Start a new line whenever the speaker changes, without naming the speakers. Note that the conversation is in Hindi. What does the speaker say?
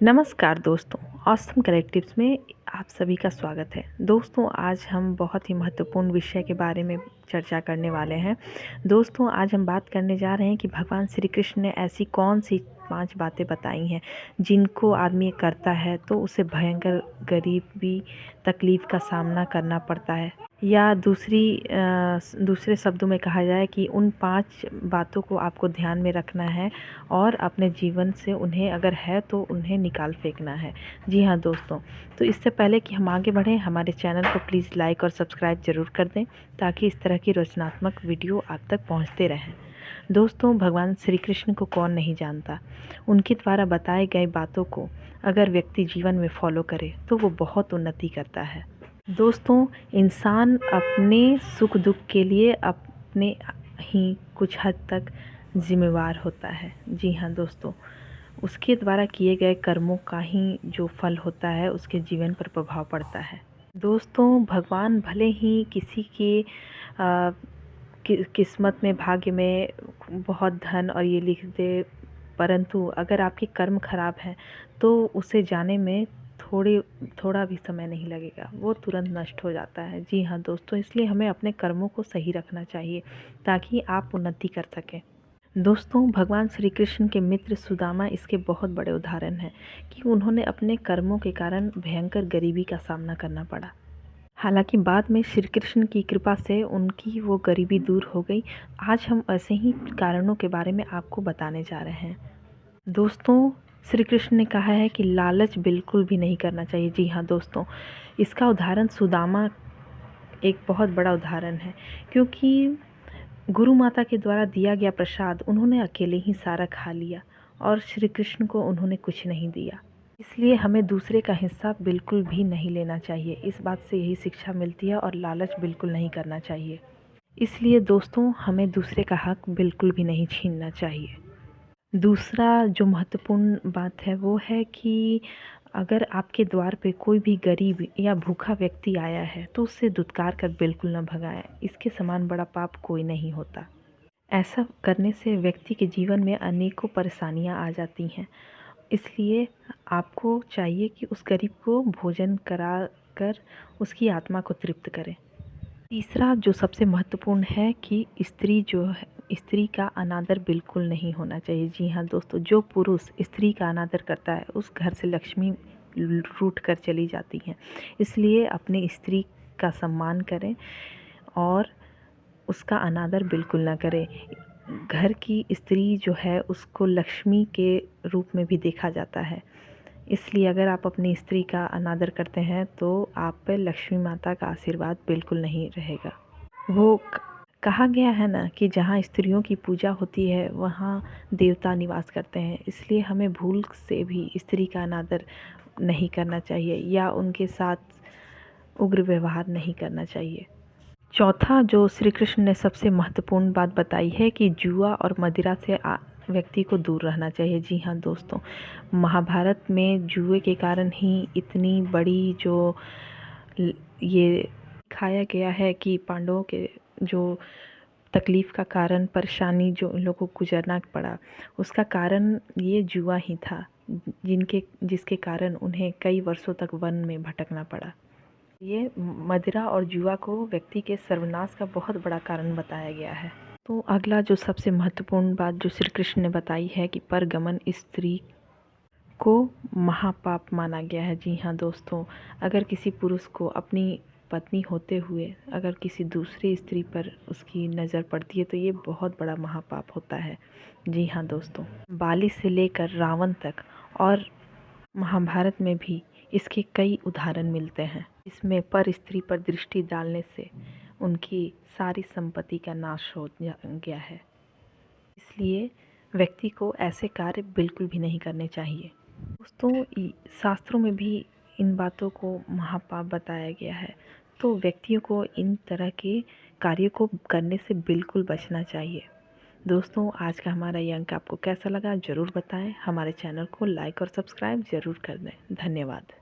नमस्कार दोस्तों, ऑसम कलेक्टिव्स में आप सभी का स्वागत है। दोस्तों, आज हम बहुत ही महत्वपूर्ण विषय के बारे में चर्चा करने वाले हैं। दोस्तों, आज हम बात करने जा रहे हैं कि भगवान श्री कृष्ण ने ऐसी कौन सी 5 बातें बताई हैं जिनको आदमी करता है तो उसे भयंकर गरीबी तकलीफ़ का सामना करना पड़ता है, या दूसरे शब्दों में कहा जाए कि उन 5 बातों को आपको ध्यान में रखना है और अपने जीवन से उन्हें अगर है तो उन्हें निकाल फेंकना है। जी हाँ दोस्तों, तो इससे पहले कि हम आगे बढ़ें, हमारे चैनल को प्लीज़ लाइक और सब्सक्राइब ज़रूर कर दें ताकि इस तरह की रचनात्मक वीडियो आप तक पहुंचते रहें। दोस्तों, भगवान श्री कृष्ण को कौन नहीं जानता। उनके द्वारा बताए गए बातों को अगर व्यक्ति जीवन में फॉलो करे तो वो बहुत उन्नति करता है। दोस्तों, इंसान अपने सुख दुख के लिए अपने ही कुछ हद तक जिम्मेवार होता है। जी हाँ दोस्तों, उसके द्वारा किए गए कर्मों का ही जो फल होता है उसके जीवन पर प्रभाव पड़ता है। दोस्तों, भगवान भले ही किसी के किस्मत में, भाग्य में बहुत धन और ये लिख दे, परंतु अगर आपके कर्म खराब हैं तो उसे जाने में थोड़ा भी समय नहीं लगेगा, वो तुरंत नष्ट हो जाता है। जी हाँ दोस्तों, इसलिए हमें अपने कर्मों को सही रखना चाहिए ताकि आप उन्नति कर सकें। दोस्तों, भगवान श्री कृष्ण के मित्र सुदामा इसके बहुत बड़े उदाहरण हैं कि उन्होंने अपने कर्मों के कारण भयंकर गरीबी का सामना करना पड़ा। हालांकि बाद में श्री कृष्ण की कृपा से उनकी वो गरीबी दूर हो गई। आज हम ऐसे ही कारणों के बारे में आपको बताने जा रहे हैं। दोस्तों, श्री कृष्ण ने कहा है कि लालच बिल्कुल भी नहीं करना चाहिए। जी हाँ दोस्तों, इसका उदाहरण सुदामा एक बहुत बड़ा उदाहरण है, क्योंकि गुरु माता के द्वारा दिया गया प्रसाद उन्होंने अकेले ही सारा खा लिया और श्री कृष्ण को उन्होंने कुछ नहीं दिया। इसलिए हमें दूसरे का हिस्सा बिल्कुल भी नहीं लेना चाहिए। इस बात से यही शिक्षा मिलती है, और लालच बिल्कुल नहीं करना चाहिए। इसलिए दोस्तों, हमें दूसरे का हक बिल्कुल भी नहीं छीनना चाहिए। दूसरा जो महत्वपूर्ण बात है वो है कि अगर आपके द्वार पे कोई भी गरीब या भूखा व्यक्ति आया है तो उससे दुत्कार कर बिल्कुल न भगाएं। इसके समान बड़ा पाप कोई नहीं होता। ऐसा करने से व्यक्ति के जीवन में अनेकों परेशानियां आ जाती हैं। इसलिए आपको चाहिए कि उस गरीब को भोजन करा कर उसकी आत्मा को तृप्त करें। तीसरा जो सबसे महत्वपूर्ण है कि स्त्री का अनादर बिल्कुल नहीं होना चाहिए। जी हाँ दोस्तों, जो पुरुष स्त्री का अनादर करता है उस घर से लक्ष्मी रूठ कर चली जाती हैं। इसलिए अपनी स्त्री का सम्मान करें और उसका अनादर बिल्कुल ना करें। घर की स्त्री जो है उसको लक्ष्मी के रूप में भी देखा जाता है। इसलिए अगर आप अपनी स्त्री का अनादर करते हैं तो आप पर लक्ष्मी माता का आशीर्वाद बिल्कुल नहीं रहेगा। वो कहा गया है ना कि जहाँ स्त्रियों की पूजा होती है वहाँ देवता निवास करते हैं। इसलिए हमें भूल से भी स्त्री का अनादर नहीं करना चाहिए या उनके साथ उग्र व्यवहार नहीं करना चाहिए। चौथा जो श्री कृष्ण ने सबसे महत्वपूर्ण बात बताई है कि जुआ और मदिरा से व्यक्ति को दूर रहना चाहिए। जी हाँ दोस्तों, महाभारत में जुए के कारण ही इतनी बड़ी जो ये खाया गया है कि पांडवों के जो तकलीफ़ का कारण, परेशानी जो इन लोगों को गुजरना पड़ा, उसका कारण ये जुआ ही था, जिसके कारण उन्हें कई वर्षों तक वन में भटकना पड़ा। ये मदिरा और जुआ को व्यक्ति के सर्वनाश का बहुत बड़ा कारण बताया गया है। तो अगला जो सबसे महत्वपूर्ण बात जो श्री कृष्ण ने बताई है कि परगमन स्त्री को महापाप माना गया है। जी हाँ दोस्तों, अगर किसी पुरुष को अपनी पत्नी होते हुए अगर किसी दूसरी स्त्री पर उसकी नज़र पड़ती है तो ये बहुत बड़ा महापाप होता है। जी हाँ दोस्तों, बाली से लेकर रावण तक और महाभारत में भी इसके कई उदाहरण मिलते हैं। इसमें पर स्त्री पर दृष्टि डालने से उनकी सारी संपत्ति का नाश हो गया है। इसलिए व्यक्ति को ऐसे कार्य बिल्कुल भी नहीं करने चाहिए। दोस्तों, शास्त्रों में भी इन बातों को महापाप बताया गया है, तो व्यक्तियों को इन तरह के कार्य को करने से बिल्कुल बचना चाहिए। दोस्तों, आज का हमारा ये अंक आपको कैसा लगा ज़रूर बताएं। हमारे चैनल को लाइक और सब्सक्राइब ज़रूर कर दें। धन्यवाद।